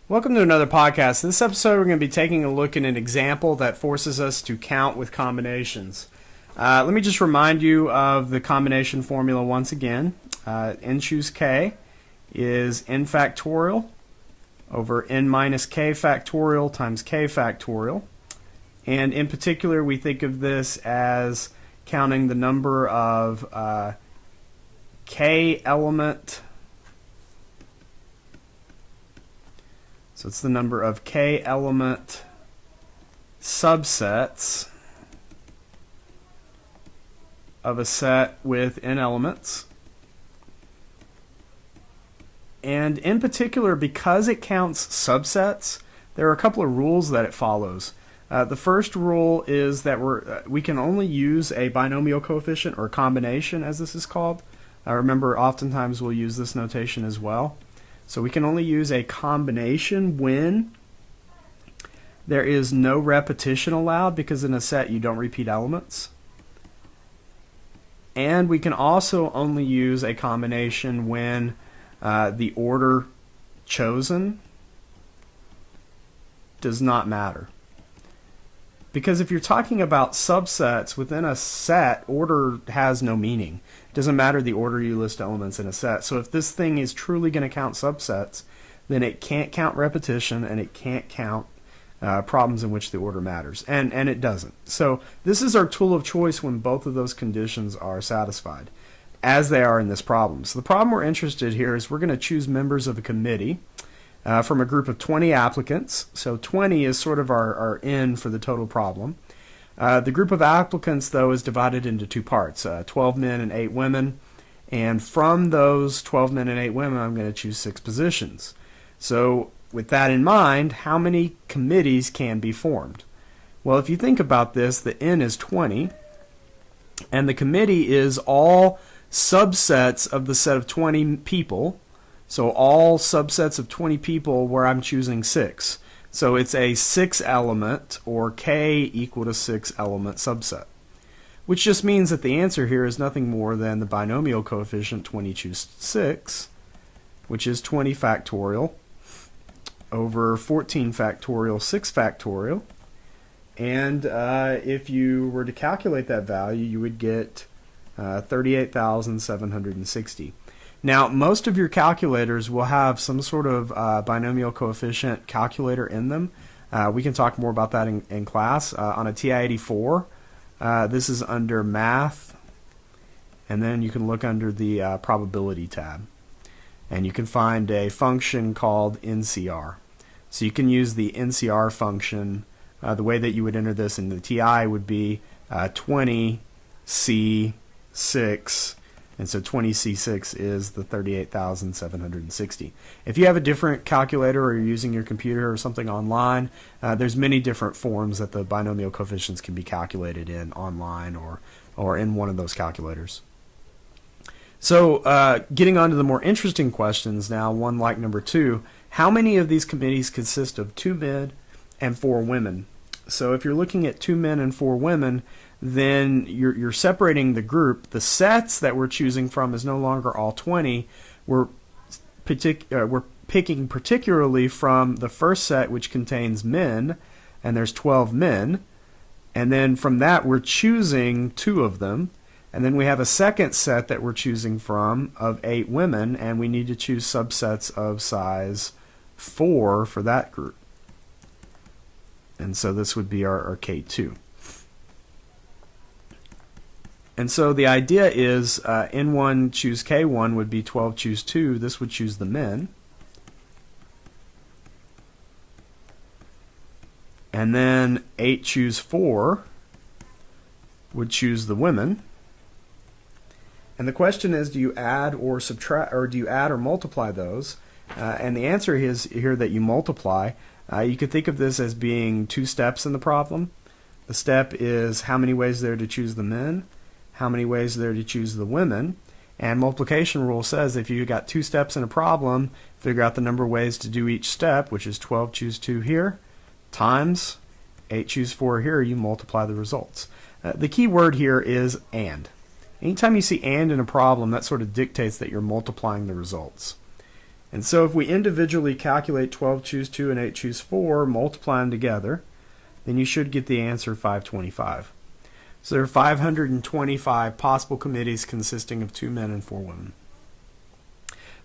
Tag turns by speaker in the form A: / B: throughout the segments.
A: Welcome to another podcast. In this episode, we're going to be taking a look at an example that forces us to count with combinations. Let me just remind you of the combination formula once again. N choose k is n factorial over n minus k factorial times k factorial. And in particular, we think of this as counting the number of k element. So it's the number of k element subsets of a set with n elements. And in particular, because it counts subsets, there are a couple of rules that it follows. The first rule is that we can only use a binomial coefficient or combination, as this is called. Remember, oftentimes we'll use this notation as well. So we can only use a combination when there is no repetition allowed, because in a set you don't repeat elements. And we can also only use a combination when the order chosen does not matter. Because if you're talking about subsets within a set, order has no meaning. It doesn't matter the order you list elements in a set. So if this thing is truly going to count subsets, then it can't count repetition and it can't count problems in which the order matters. And it doesn't. So this is our tool of choice when both of those conditions are satisfied, as they are in this problem. So the problem we're interested here is we're going to choose members of a committee from a group of 20 applicants. So 20 is sort of our N for the total problem. The group of applicants, though, is divided into two parts, 12 men and 8 women. And from those 12 men and 8 women, I'm going to choose 6 positions. So with that in mind, how many committees can be formed? Well, if you think about this, the N is 20, and the committee is all subsets of the set of 20 people. So all subsets of 20 people where I'm choosing 6. So it's a 6 element, or k equal to 6 element subset. Which just means that the answer here is nothing more than the binomial coefficient 20 choose 6, which is 20 factorial over 14 factorial 6 factorial. And if you were to calculate that value, you would get 38,760. Now, most of your calculators will have some sort of binomial coefficient calculator in them. We can talk more about that in class. On a TI-84, this is under Math, and then you can look under the Probability tab. And you can find a function called NCR. So you can use the NCR function. The way that you would enter this in the TI would be 20C6, and so 20C6 is the 38,760. If you have a different calculator or you're using your computer or something online, there's many different forms that the binomial coefficients can be calculated in online or in one of those calculators. So getting on to the more interesting questions now, one like number 2, how many of these committees consist of 2 men and 4 women? So if you're looking at 2 men and 4 women, then you're separating the group. The sets that we're choosing from is no longer all 20. We're picking particularly from the first set, which contains men, and there's 12 men. And then from that, we're choosing 2 of them. And then we have a second set that we're choosing from of 8 women, and we need to choose subsets of size 4 for that group. And so this would be our K2. And so the idea is N1 choose K1 would be 12 choose 2. This would choose the men. And then 8 choose 4 would choose the women. And the question is, do you add or subtract, or do you add or multiply those? And the answer is here that you multiply. You could think of this as being 2 steps in the problem. The step is how many ways there to choose the men, how many ways there to choose the women, and multiplication rule says if you got 2 steps in a problem, figure out the number of ways to do each step, which is 12 choose 2 here, times 8 choose 4 here, you multiply the results. The key word here is and. Anytime you see and in a problem, that sort of dictates that you're multiplying the results. And so if we individually calculate 12 choose 2 and 8 choose 4, multiply them together, then you should get the answer 525. So there are 525 possible committees consisting of 2 men and 4 women.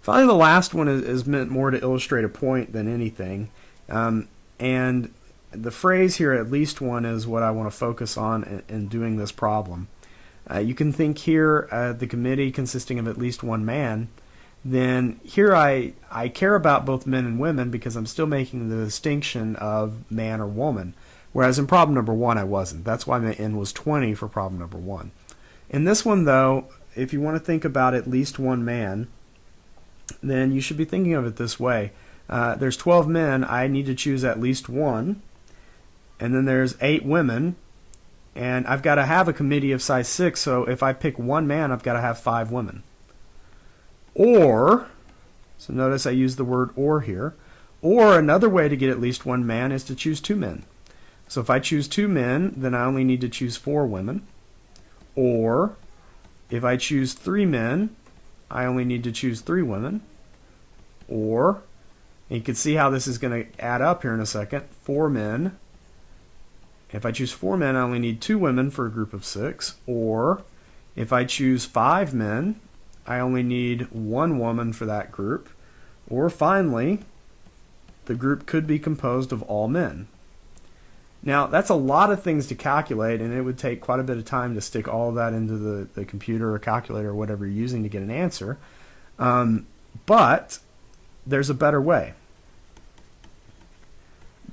A: Finally, the last one is meant more to illustrate a point than anything. And the phrase here, at least one, is what I want to focus on in doing this problem. You can think here the committee consisting of at least one man. Then here I care about both men and women because I'm still making the distinction of man or woman. Whereas in problem number 1 I wasn't. That's why my n was 20 for problem number 1. In this one though, if you want to think about at least one man, then you should be thinking of it this way. There's 12 men, I need to choose at least one. And then there's 8 women, and I've got to have a committee of size 6, so if I pick one man, I've got to have 5 women. Or, so notice I use the word or here, or another way to get at least one man is to choose 2 men. So if I choose 2 men, then I only need to choose 4 women. Or, if I choose 3 men, I only need to choose 3 women. Or, and you can see how this is going to add up here in a second, 4 men. If I choose 4 men, I only need 2 women for a group of 6. Or, if I choose 5 men, I only need 1 woman for that group. Or finally, the group could be composed of all men. Now, that's a lot of things to calculate, and it would take quite a bit of time to stick all of that into the computer or calculator or whatever you're using to get an answer. But there's a better way.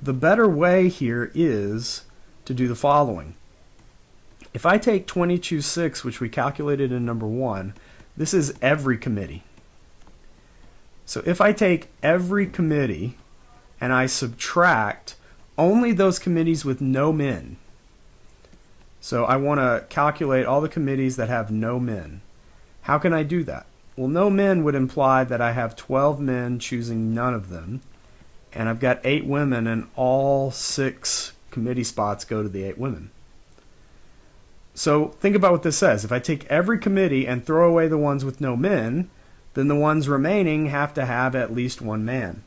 A: The better way here is to do the following. If I take 20 choose 6, which we calculated in number 1, this is every committee. So if I take every committee and I subtract only those committees with no men, so I want to calculate all the committees that have no men. How can I do that? Well, no men would imply that I have 12 men choosing none of them, and I've got 8 women, and all 6 committee spots go to the 8 women. So think about what this says. If I take every committee and throw away the ones with no men, then the ones remaining have to have at least 1 man.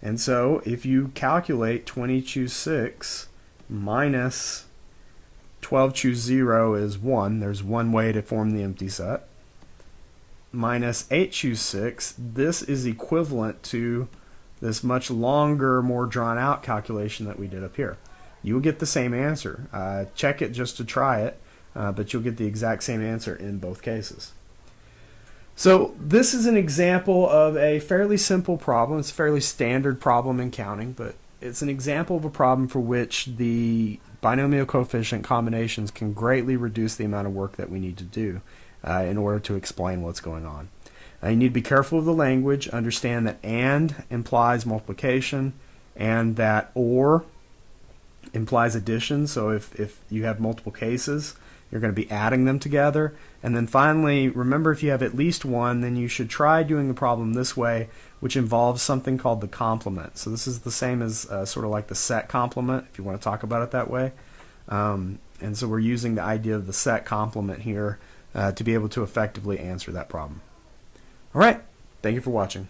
A: And so if you calculate 20 choose 6 minus 12 choose 0 is 1, there's one way to form the empty set, minus 8 choose 6, this is equivalent to this much longer, more drawn out calculation that we did up here. You will get the same answer. Check it just to try it, but you'll get the exact same answer in both cases. So this is an example of a fairly simple problem. It's a fairly standard problem in counting, but it's an example of a problem for which the binomial coefficient combinations can greatly reduce the amount of work that we need to do in order to explain what's going on. You need to be careful of the language, understand that and implies multiplication, and that or implies addition. So if you have multiple cases, you're going to be adding them together. And then finally, remember, if you have at least one, then you should try doing the problem this way, which involves something called the complement. So this is the same as sort of like the set complement, if you want to talk about it that way. And so we're using the idea of the set complement here to be able to effectively answer that problem. All right, thank you for watching.